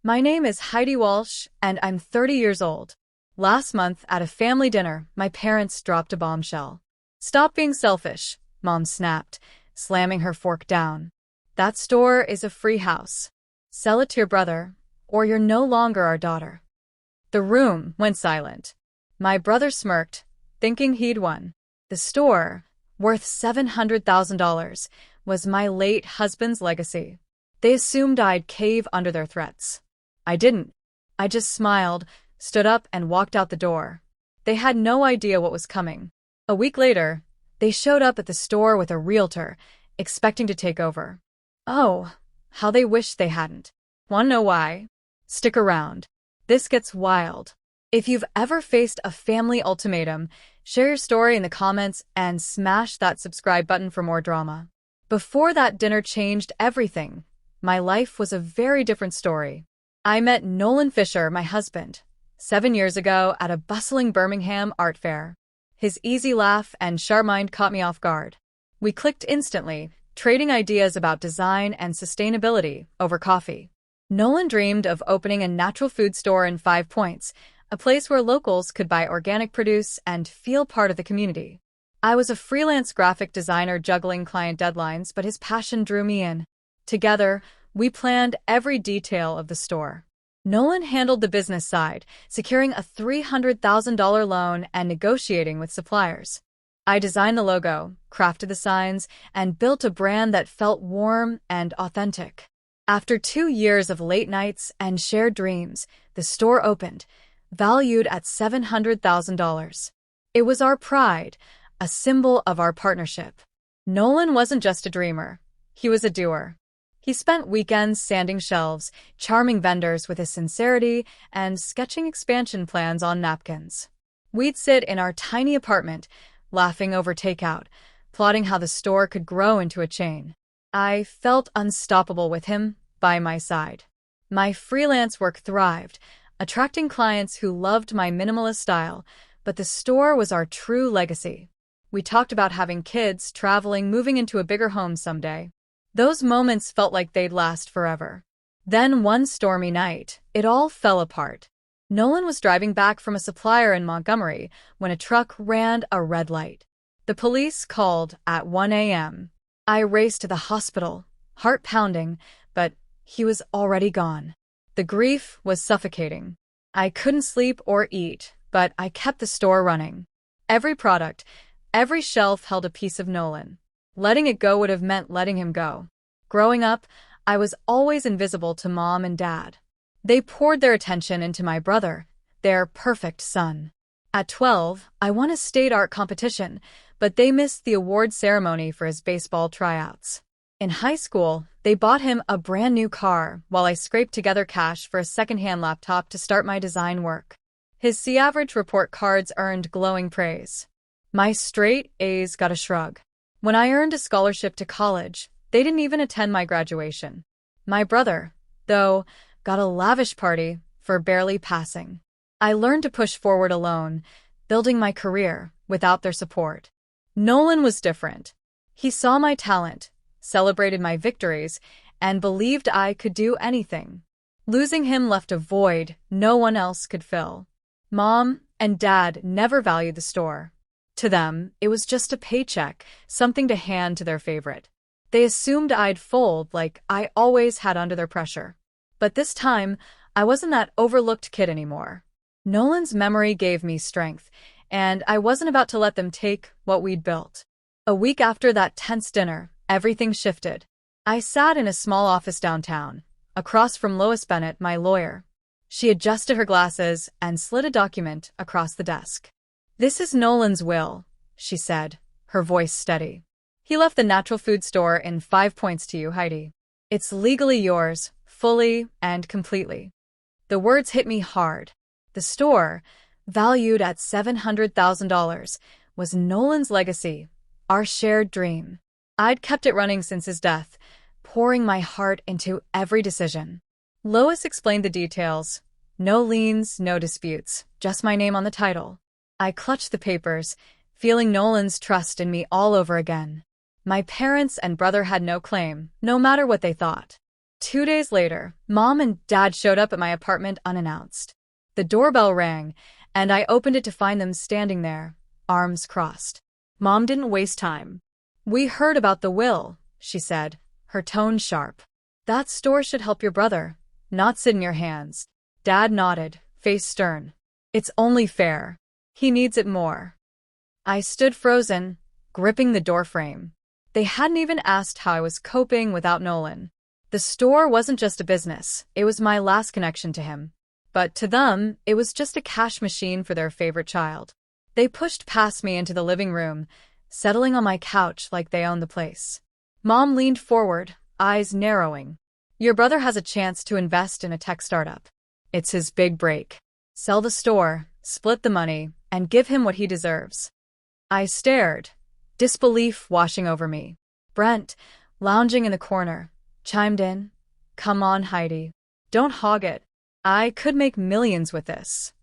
My name is Heidi Walsh, and I'm 30 years old. Last month, at a family dinner, my parents dropped a bombshell. "Stop being selfish," Mom snapped, slamming her fork down. "That store is a free house. Sell it to your brother, or you're no longer our daughter." The room went silent. My brother smirked, thinking he'd won. The store, worth $700,000, was my late husband's legacy. They assumed I'd cave under their threats. I didn't. I just smiled, stood up, and walked out the door. They had no idea what was coming. A week later, they showed up at the store with a realtor, expecting to take over. Oh, how they wished they hadn't. Want to know why? Stick around. This gets wild. If you've ever faced a family ultimatum, share your story in the comments and smash that subscribe button for more drama. Before that dinner changed everything, my life was a very different story. I met Nolan Fisher, my husband, 7 years ago at a bustling Birmingham art fair. His easy laugh and sharp mind caught me off guard. We clicked instantly, trading ideas about design and sustainability over coffee. Nolan dreamed of opening a natural food store in 5 Points, a place where locals could buy organic produce and feel part of the community. I was a freelance graphic designer juggling client deadlines, but his passion drew me in. Together, we planned every detail of the store. Nolan handled the business side, securing a $300,000 loan and negotiating with suppliers. I designed the logo, crafted the signs, and built a brand that felt warm and authentic. After 2 years of late nights and shared dreams, the store opened, valued at $700,000. It was our pride, a symbol of our partnership. Nolan wasn't just a dreamer. He was a doer. He spent weekends sanding shelves, charming vendors with his sincerity, and sketching expansion plans on napkins. We'd sit in our tiny apartment, laughing over takeout, plotting how the store could grow into a chain. I felt unstoppable with him by my side. My freelance work thrived, attracting clients who loved my minimalist style, but the store was our true legacy. We talked about having kids, traveling, moving into a bigger home someday. Those moments felt like they'd last forever. Then one stormy night, it all fell apart. Nolan was driving back from a supplier in Montgomery when a truck ran a red light. The police called at 1 a.m. I raced to the hospital, heart pounding, but he was already gone. The grief was suffocating. I couldn't sleep or eat, but I kept the store running. Every product, every shelf held a piece of Nolan. Letting it go would have meant letting him go. Growing up, I was always invisible to Mom and Dad. They poured their attention into my brother, their perfect son. At 12, I won a state art competition, but they missed the award ceremony for his baseball tryouts. In high school, they bought him a brand new car while I scraped together cash for a secondhand laptop to start my design work. His C-average report cards earned glowing praise. My straight A's got a shrug. When I earned a scholarship to college, they didn't even attend my graduation. My brother, though, got a lavish party for barely passing. I learned to push forward alone, building my career without their support. Nolan was different. He saw my talent, celebrated my victories, and believed I could do anything. Losing him left a void no one else could fill. Mom and Dad never valued the store. To them, it was just a paycheck, something to hand to their favorite. They assumed I'd fold like I always had under their pressure. But this time, I wasn't that overlooked kid anymore. Nolan's memory gave me strength, and I wasn't about to let them take what we'd built. A week after that tense dinner, everything shifted. I sat in a small office downtown, across from Lois Bennett, my lawyer. She adjusted her glasses and slid a document across the desk. "This is Nolan's will," she said, her voice steady. "He left the natural food store in 5 Points to you, Heidi. It's legally yours, fully and completely." The words hit me hard. The store, valued at $700,000, was Nolan's legacy, our shared dream. I'd kept it running since his death, pouring my heart into every decision. Lois explained the details. No liens, no disputes, just my name on the title. I clutched the papers, feeling Nolan's trust in me all over again. My parents and brother had no claim, no matter what they thought. 2 days later, Mom and Dad showed up at my apartment unannounced. The doorbell rang, and I opened it to find them standing there, arms crossed. Mom didn't waste time. "We heard about the will," she said, her tone sharp. "That store should help your brother, not sit in your hands." Dad nodded, face stern. "It's only fair. He needs it more." I stood frozen, gripping the doorframe. They hadn't even asked how I was coping without Nolan. The store wasn't just a business, it was my last connection to him. But to them, it was just a cash machine for their favorite child. They pushed past me into the living room, settling on my couch like they owned the place. Mom leaned forward, eyes narrowing. "Your brother has a chance to invest in a tech startup. It's his big break. Sell the store, split the money, and give him what he deserves." I stared, disbelief washing over me. Brent, lounging in the corner, chimed in. "Come on, Heidi. Don't hog it. I could make millions with this."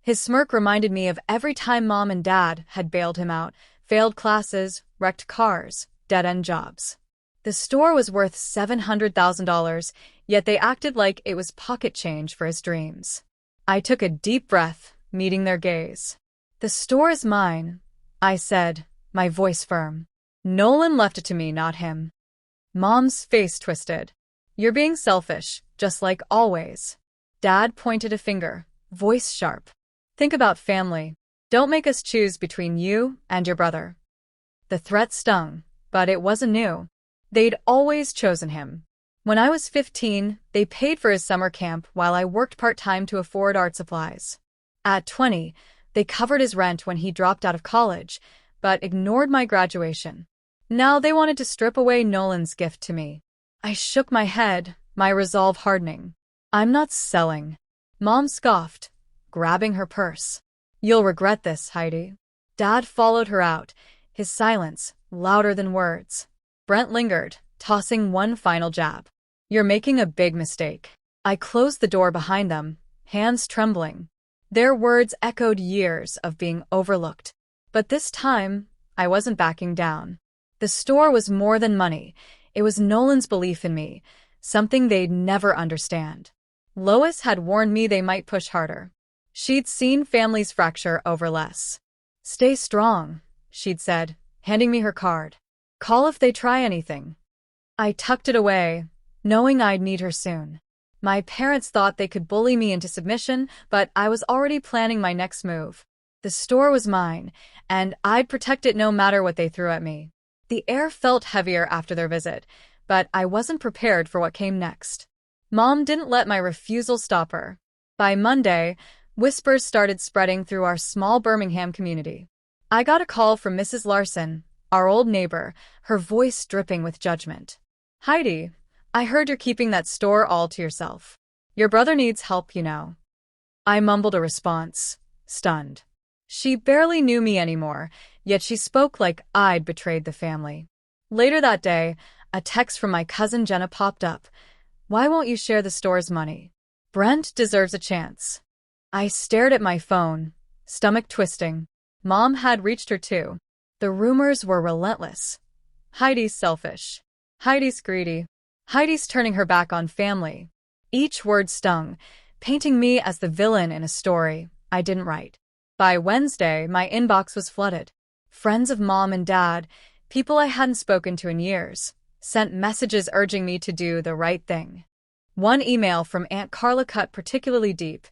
His smirk reminded me of every time Mom and Dad had bailed him out, failed classes, wrecked cars, dead-end jobs. The store was worth $700,000, yet they acted like it was pocket change for his dreams. I took a deep breath, meeting their gaze. "The store is mine," I said, my voice firm. "Nolan left it to me, not him." Mom's face twisted. "You're being selfish, just like always." Dad pointed a finger, voice sharp. "Think about family. Don't make us choose between you and your brother." The threat stung, but it wasn't new. They'd always chosen him. When I was 15, they paid for his summer camp while I worked part-time to afford art supplies. At 20, they covered his rent when he dropped out of college, but ignored my graduation. Now they wanted to strip away Nolan's gift to me. I shook my head, my resolve hardening. "I'm not selling." Mom scoffed, grabbing her purse. "You'll regret this, Heidi." Dad followed her out, his silence louder than words. Brent lingered, tossing one final jab. "You're making a big mistake." I closed the door behind them, hands trembling. Their words echoed years of being overlooked. But this time, I wasn't backing down. The store was more than money. It was Nolan's belief in me, something they'd never understand. Lois had warned me they might push harder. She'd seen families fracture over less. "Stay strong," she'd said, handing me her card. "Call if they try anything." I tucked it away, knowing I'd need her soon. My parents thought they could bully me into submission, but I was already planning my next move. The store was mine, and I'd protect it no matter what they threw at me. The air felt heavier after their visit, but I wasn't prepared for what came next. Mom didn't let my refusal stop her. By Monday, whispers started spreading through our small Birmingham community. I got a call from Mrs. Larson, our old neighbor, her voice dripping with judgment. "Heidi, I heard you're keeping that store all to yourself. Your brother needs help, you know." I mumbled a response, stunned. She barely knew me anymore, yet she spoke like I'd betrayed the family. Later that day, a text from my cousin Jenna popped up. "Why won't you share the store's money? Brent deserves a chance." I stared at my phone, stomach twisting. Mom had reached her too. The rumors were relentless. Heidi's selfish. Heidi's greedy. Heidi's turning her back on family. Each word stung, painting me as the villain in a story I didn't write. By Wednesday, my inbox was flooded. Friends of Mom and Dad, people I hadn't spoken to in years, sent messages urging me to do the right thing. One email from Aunt Carla cut particularly deep.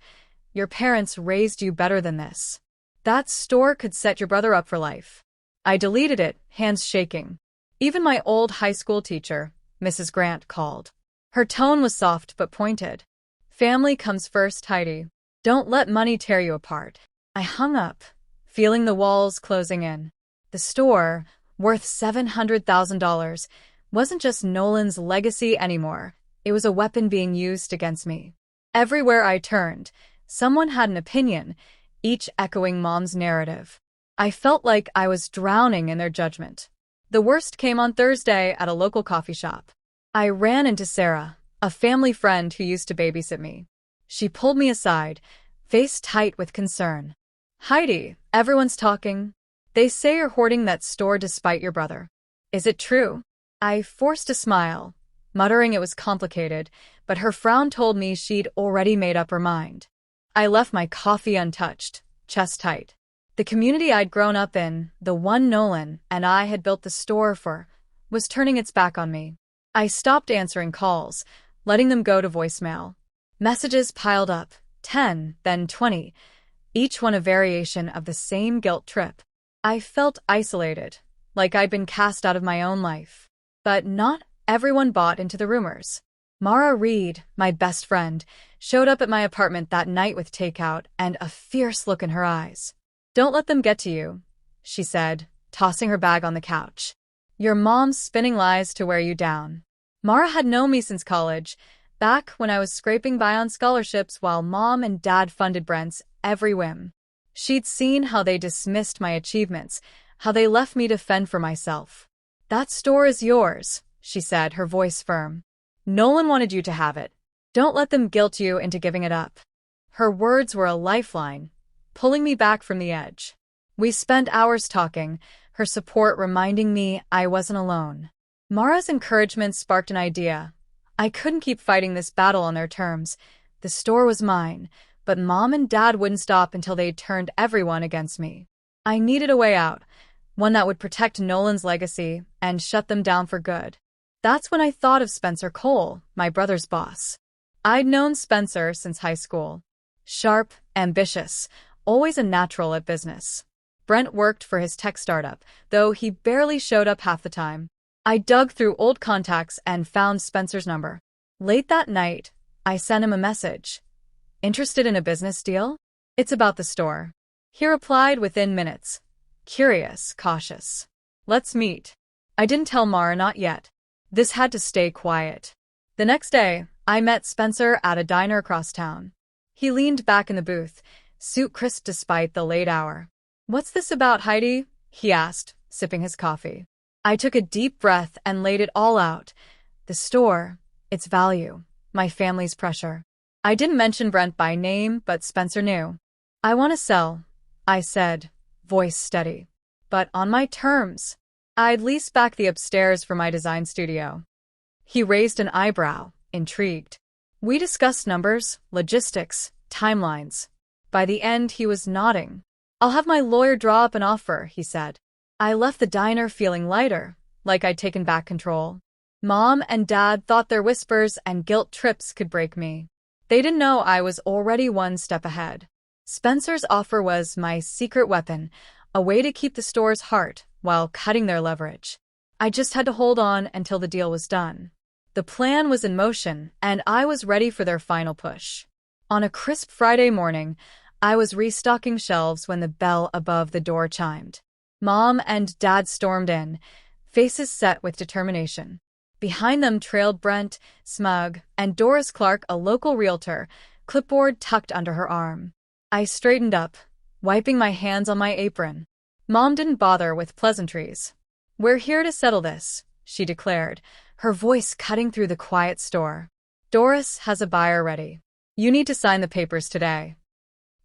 "Your parents raised you better than this. That store could set your brother up for life." I deleted it, hands shaking. Even my old high school teacher, Mrs. Grant, called. Her tone was soft but pointed. "Family comes first, Heidi. Don't let money tear you apart." I hung up, feeling the walls closing in. The store, worth $700,000, wasn't just Nolan's legacy anymore. It was a weapon being used against me. Everywhere I turned, someone had an opinion, each echoing Mom's narrative. I felt like I was drowning in their judgment. The worst came on Thursday at a local coffee shop. I ran into Sarah, a family friend who used to babysit me. She pulled me aside, face tight with concern. "Heidi, everyone's talking. They say you're hoarding that store despite your brother. Is it true?" I forced a smile, muttering it was complicated, but her frown told me she'd already made up her mind. I left my coffee untouched, chest tight. The community I'd grown up in, the one Nolan and I had built the store for, was turning its back on me. I stopped answering calls, letting them go to voicemail. Messages piled up, 10, then 20, each one a variation of the same guilt trip. I felt isolated, like I'd been cast out of my own life. But not everyone bought into the rumors. Mara Reed, my best friend, showed up at my apartment that night with takeout and a fierce look in her eyes. "Don't let them get to you," she said, tossing her bag on the couch. "Your mom's spinning lies to wear you down." Mara had known me since college, back when I was scraping by on scholarships while Mom and Dad funded Brent's every whim. She'd seen how they dismissed my achievements, how they left me to fend for myself. "That store is yours," she said, her voice firm. "Nolan wanted you to have it. Don't let them guilt you into giving it up." Her words were a lifeline, pulling me back from the edge. We spent hours talking, her support reminding me I wasn't alone. Mara's encouragement sparked an idea. I couldn't keep fighting this battle on their terms. The store was mine, but Mom and Dad wouldn't stop until they'd turned everyone against me. I needed a way out, one that would protect Nolan's legacy and shut them down for good. That's when I thought of Spencer Cole, my brother's boss. I'd known Spencer since high school. Sharp, ambitious, always a natural at business. Brent worked for his tech startup, though he barely showed up half the time. I dug through old contacts and found Spencer's number. Late that night, I sent him a message. "Interested in a business deal? It's about the store." He replied within minutes. Curious, cautious. "Let's meet." I didn't tell Mara, not yet. This had to stay quiet. The next day, I met Spencer at a diner across town. He leaned back in the booth, suit crisp despite the late hour. "What's this about, Heidi?" he asked, sipping his coffee. I took a deep breath and laid it all out. The store, its value, my family's pressure. I didn't mention Brent by name, but Spencer knew. "I want to sell," I said, voice steady. "But on my terms. I'd lease back the upstairs for my design studio." He raised an eyebrow, intrigued. We discussed numbers, logistics, timelines. By the end, he was nodding. "I'll have my lawyer draw up an offer," he said. I left the diner feeling lighter, like I'd taken back control. Mom and Dad thought their whispers and guilt trips could break me. They didn't know I was already one step ahead. Spencer's offer was my secret weapon, a way to keep the store's heart while cutting their leverage. I just had to hold on until the deal was done. The plan was in motion, and I was ready for their final push. On a crisp Friday morning, I was restocking shelves when the bell above the door chimed. Mom and Dad stormed in, faces set with determination. Behind them trailed Brent, smug, and Doris Clark, a local realtor, clipboard tucked under her arm. I straightened up, wiping my hands on my apron. Mom didn't bother with pleasantries. "We're here to settle this," she declared, her voice cutting through the quiet store. "Doris has a buyer ready. You need to sign the papers today."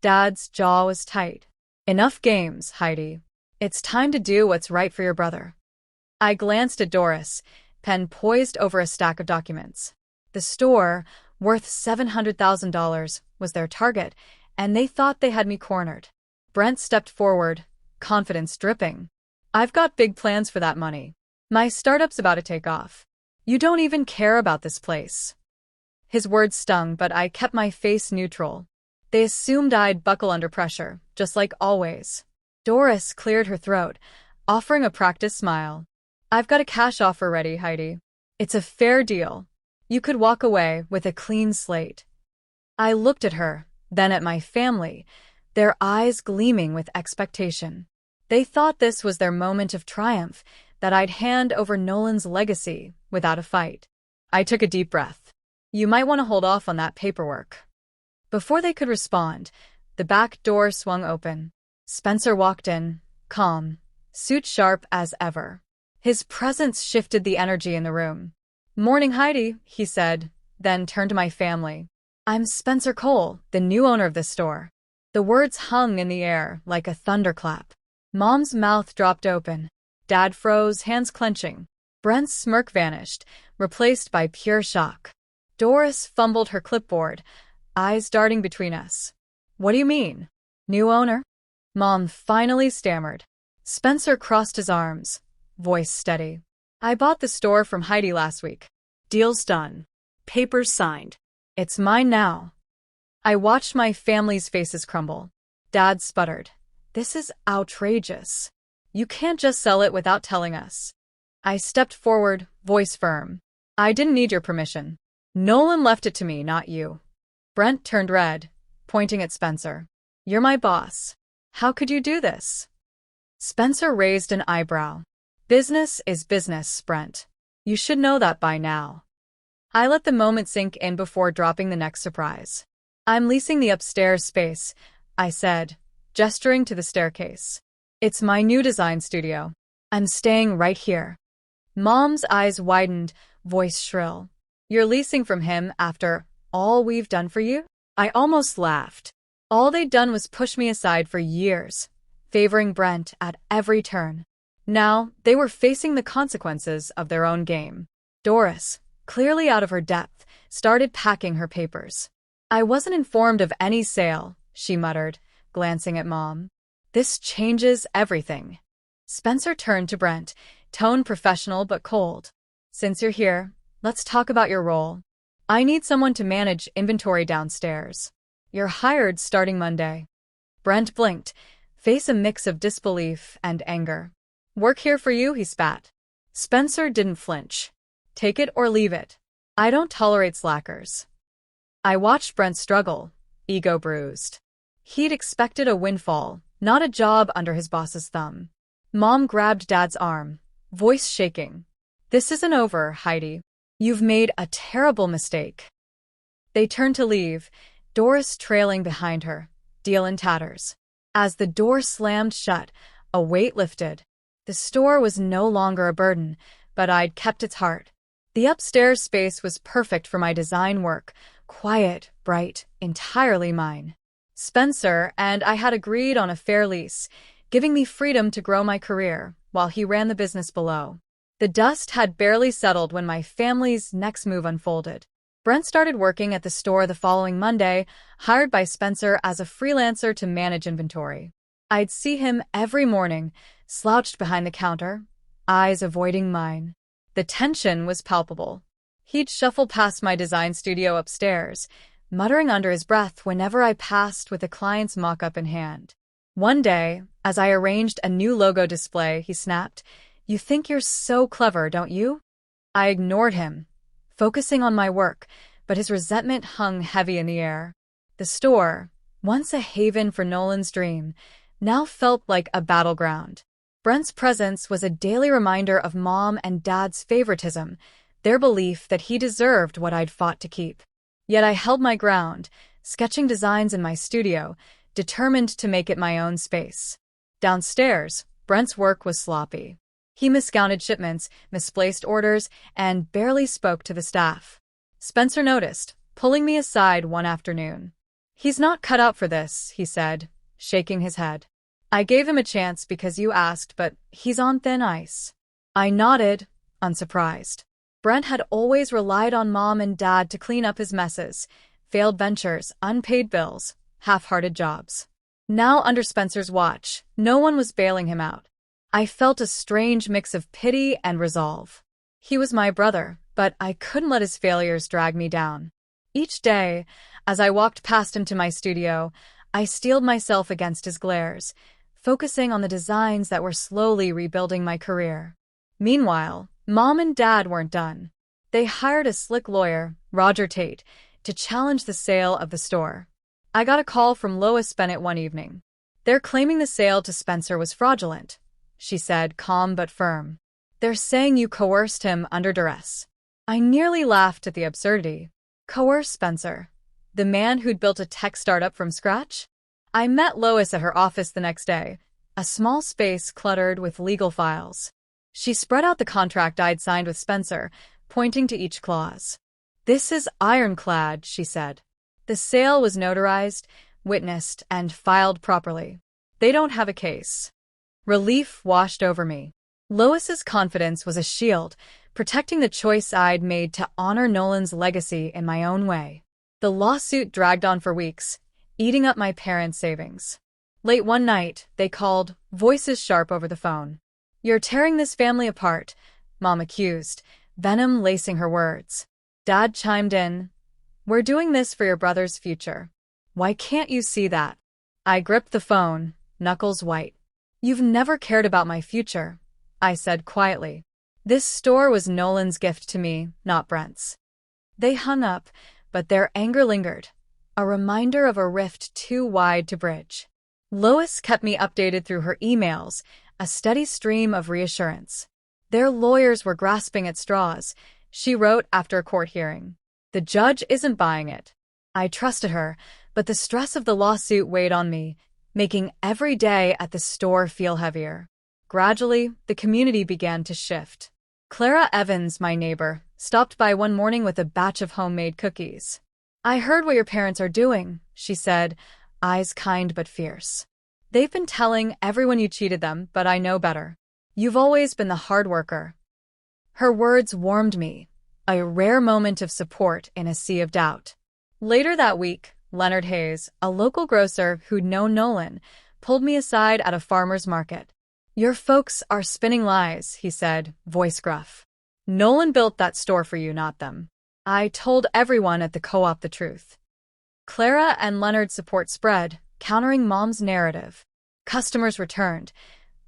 Dad's jaw was tight. "Enough games, Heidi. It's time to do what's right for your brother." I glanced at Doris, pen poised over a stack of documents. The store, worth $700,000, was their target, and they thought they had me cornered. Brent stepped forward, confidence dripping. "I've got big plans for that money. My startup's about to take off. You don't even care about this place." His words stung, but I kept my face neutral. They assumed I'd buckle under pressure, just like always. Doris cleared her throat, offering a practiced smile. "I've got a cash offer ready, Heidi. It's a fair deal. You could walk away with a clean slate." I looked at her, then at my family, their eyes gleaming with expectation. They thought this was their moment of triumph, that I'd hand over Nolan's legacy without a fight. I took a deep breath. "You might want to hold off on that paperwork." Before they could respond, the back door swung open. Spencer walked in, calm, suit sharp as ever. His presence shifted the energy in the room. "Morning, Heidi," he said, then turned to my family. "I'm Spencer Cole, the new owner of this store." The words hung in the air like a thunderclap. Mom's mouth dropped open. Dad froze, hands clenching. Brent's smirk vanished, replaced by pure shock. Doris fumbled her clipboard, eyes darting between us. What do you mean? New owner? Mom finally stammered. Spencer crossed his arms, voice steady. I bought the store from Heidi last week. Deal's done. Papers signed. It's mine now. I watched my family's faces crumble. Dad sputtered. This is outrageous. You can't just sell it without telling us. I stepped forward, voice firm. I didn't need your permission. Nolan left it to me, not you. Brent turned red, pointing at Spencer. You're my boss. How could you do this? Spencer raised an eyebrow. Business is business, Brent. You should know that by now. I let the moment sink in before dropping the next surprise. I'm leasing the upstairs space, I said, gesturing to the staircase. It's my new design studio. I'm staying right here. Mom's eyes widened, voice shrill. You're leasing from him after all we've done for you? I almost laughed. All they'd done was push me aside for years, favoring Brent at every turn. Now, they were facing the consequences of their own game. Doris, clearly out of her depth, started packing her papers. I wasn't informed of any sale, she muttered, glancing at Mom. This changes everything. Spencer turned to Brent, tone professional but cold. Since you're here, let's talk about your role. I need someone to manage inventory downstairs. You're hired starting Monday. Brent blinked, face a mix of disbelief and anger. Work here for you, he spat. Spencer didn't flinch. Take it or leave it. I don't tolerate slackers. I watched Brent struggle, ego bruised. He'd expected a windfall, not a job under his boss's thumb. Mom grabbed Dad's arm, voice shaking. This isn't over, Heidi. You've made a terrible mistake. They turned to leave, Doris trailing behind her, deal in tatters. As the door slammed shut, a weight lifted. The store was no longer a burden, but I'd kept its heart. The upstairs space was perfect for my design work, quiet, bright, entirely mine. Spencer and I had agreed on a fair lease, giving me freedom to grow my career, while he ran the business below. The dust had barely settled when my family's next move unfolded. Brent started working at the store the following Monday, hired by Spencer as a freelancer to manage inventory. I'd see him every morning, slouched behind the counter, eyes avoiding mine. The tension was palpable. He'd shuffle past my design studio upstairs, muttering under his breath whenever I passed with a client's mock-up in hand. One day, as I arranged a new logo display, he snapped, "You think you're so clever, don't you?" I ignored him, focusing on my work, but his resentment hung heavy in the air. The store, once a haven for Nolan's dream, now felt like a battleground. Brent's presence was a daily reminder of Mom and Dad's favoritism, their belief that he deserved what I'd fought to keep. Yet I held my ground, sketching designs in my studio, determined to make it my own space. Downstairs, Brent's work was sloppy. He miscounted shipments, misplaced orders, and barely spoke to the staff. Spencer noticed, pulling me aside one afternoon. "He's not cut out for this," he said, shaking his head. "I gave him a chance because you asked, but he's on thin ice." I nodded, unsurprised. Brent had always relied on Mom and Dad to clean up his messes, failed ventures, unpaid bills, half-hearted jobs. Now, under Spencer's watch, no one was bailing him out. I felt a strange mix of pity and resolve. He was my brother, but I couldn't let his failures drag me down. Each day, as I walked past him to my studio, I steeled myself against his glares, focusing on the designs that were slowly rebuilding my career. Meanwhile, Mom and Dad weren't done. They hired a slick lawyer, Roger Tate, to challenge the sale of the store. I got a call from Lois Bennett one evening. "They're claiming the sale to Spencer was fraudulent," she said, calm but firm. "They're saying you coerced him under duress." I nearly laughed at the absurdity. Coerce Spencer, the man who'd built a tech startup from scratch? I met Lois at her office the next day, a small space cluttered with legal files. She spread out the contract I'd signed with Spencer, pointing to each clause. "This is ironclad," she said. "The sale was notarized, witnessed, and filed properly. They don't have a case." Relief washed over me. Lois's confidence was a shield, protecting the choice I'd made to honor Nolan's legacy in my own way. The lawsuit dragged on for weeks, eating up my parents' savings. Late one night, they called, voices sharp over the phone. "You're tearing this family apart," Mom accused, venom lacing her words. Dad chimed in, "We're doing this for your brother's future. Why can't you see that?" I gripped the phone, knuckles white. "You've never cared about my future," I said quietly. "This store was Nolan's gift to me, not Brent's." They hung up, but their anger lingered, a reminder of a rift too wide to bridge. Lois kept me updated through her emails, a steady stream of reassurance. Their lawyers were grasping at straws, she wrote after a court hearing. The judge isn't buying it. I trusted her, but the stress of the lawsuit weighed on me, making every day at the store feel heavier. Gradually, the community began to shift. Clara Evans, my neighbor, stopped by one morning with a batch of homemade cookies. "I heard what your parents are doing," she said, eyes kind but fierce. "They've been telling everyone you cheated them, but I know better. You've always been the hard worker." Her words warmed me, a rare moment of support in a sea of doubt. Later that week, Leonard Hayes, a local grocer who'd known Nolan, pulled me aside at a farmer's market. "Your folks are spinning lies," he said, voice gruff. "Nolan built that store for you, not them." I told everyone at the co-op the truth. Clara and Leonard's support spread, countering Mom's narrative. Customers returned,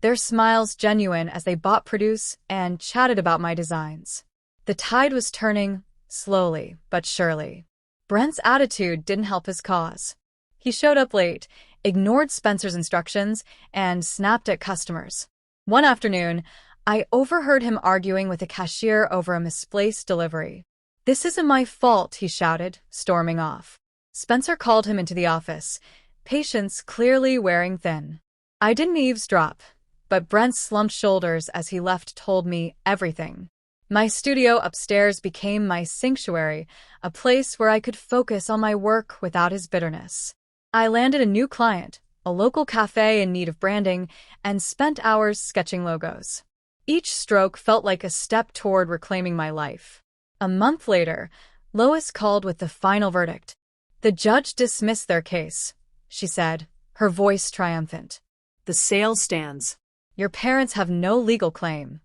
their smiles genuine as they bought produce and chatted about my designs. The tide was turning, slowly but surely. Brent's attitude didn't help his cause. He showed up late, ignored Spencer's instructions, and snapped at customers. One afternoon, I overheard him arguing with a cashier over a misplaced delivery. "This isn't my fault," he shouted, storming off. Spencer called him into the office, patience clearly wearing thin. I didn't eavesdrop, but Brent's slumped shoulders as he left told me everything. My studio upstairs became my sanctuary, a place where I could focus on my work without his bitterness. I landed a new client, a local cafe in need of branding, and spent hours sketching logos. Each stroke felt like a step toward reclaiming my life. A month later, Lois called with the final verdict. "The judge dismissed their case," she said, her voice triumphant. "The sale stands. Your parents have no legal claim."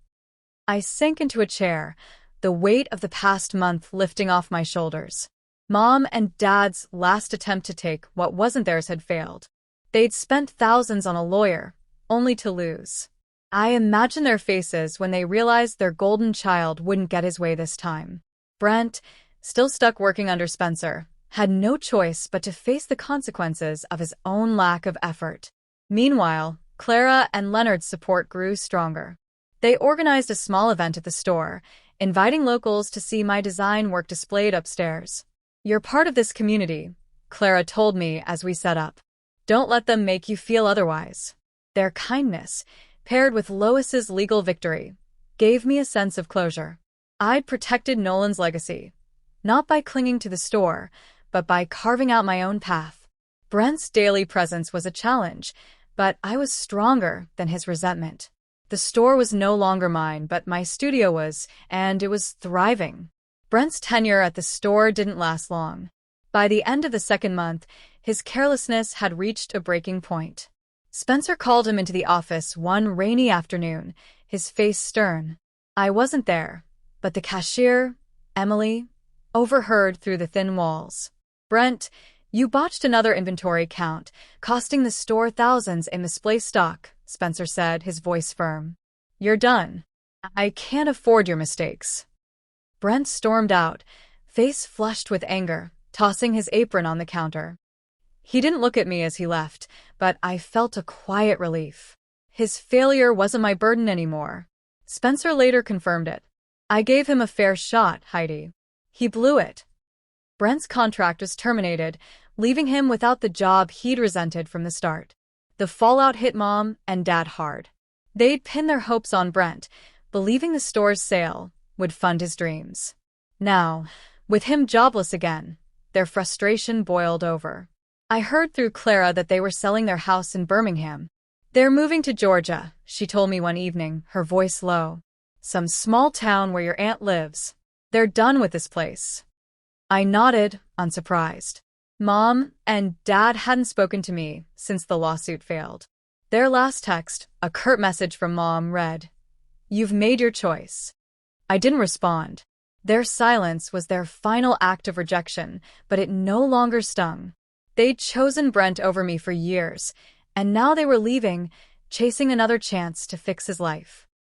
I sank into a chair, the weight of the past month lifting off my shoulders. Mom and Dad's last attempt to take what wasn't theirs had failed. They'd spent thousands on a lawyer, only to lose. I imagined their faces when they realized their golden child wouldn't get his way this time. Brent, still stuck working under Spencer, had no choice but to face the consequences of his own lack of effort. Meanwhile, Clara and Leonard's support grew stronger. They organized a small event at the store, inviting locals to see my design work displayed upstairs. "You're part of this community," Clara told me as we set up. "Don't let them make you feel otherwise." Their kindness, paired with Lois's legal victory, gave me a sense of closure. I'd protected Nolan's legacy, not by clinging to the store, but by carving out my own path. Brent's daily presence was a challenge, but I was stronger than his resentment. The store was no longer mine, but my studio was, and it was thriving. Brent's tenure at the store didn't last long. By the end of the second month, his carelessness had reached a breaking point. Spencer called him into the office one rainy afternoon, his face stern. I wasn't there, but the cashier, Emily, overheard through the thin walls. "Brent, you botched another inventory count, costing the store thousands in misplaced stock," Spencer said, his voice firm. "You're done. I can't afford your mistakes." Brent stormed out, face flushed with anger, tossing his apron on the counter. He didn't look at me as he left, but I felt a quiet relief. His failure wasn't my burden anymore. Spencer later confirmed it. "I gave him a fair shot, Heidi. He blew it." Brent's contract was terminated, leaving him without the job he'd resented from the start. The fallout hit Mom and Dad hard. They'd pinned their hopes on Brent, believing the store's sale would fund his dreams. Now, with him jobless again, their frustration boiled over. I heard through Clara that they were selling their house in Birmingham. "They're moving to Georgia," she told me one evening, her voice low. Some small town where your aunt lives. They're done with this place. I nodded, unsurprised. Mom and Dad hadn't spoken to me since the lawsuit failed. Their last text, a curt message from Mom, read, "You've made your choice." I didn't respond. Their silence was their final act of rejection, but it no longer stung. They'd chosen Brent over me for years, and now they were leaving, chasing another chance to fix his life.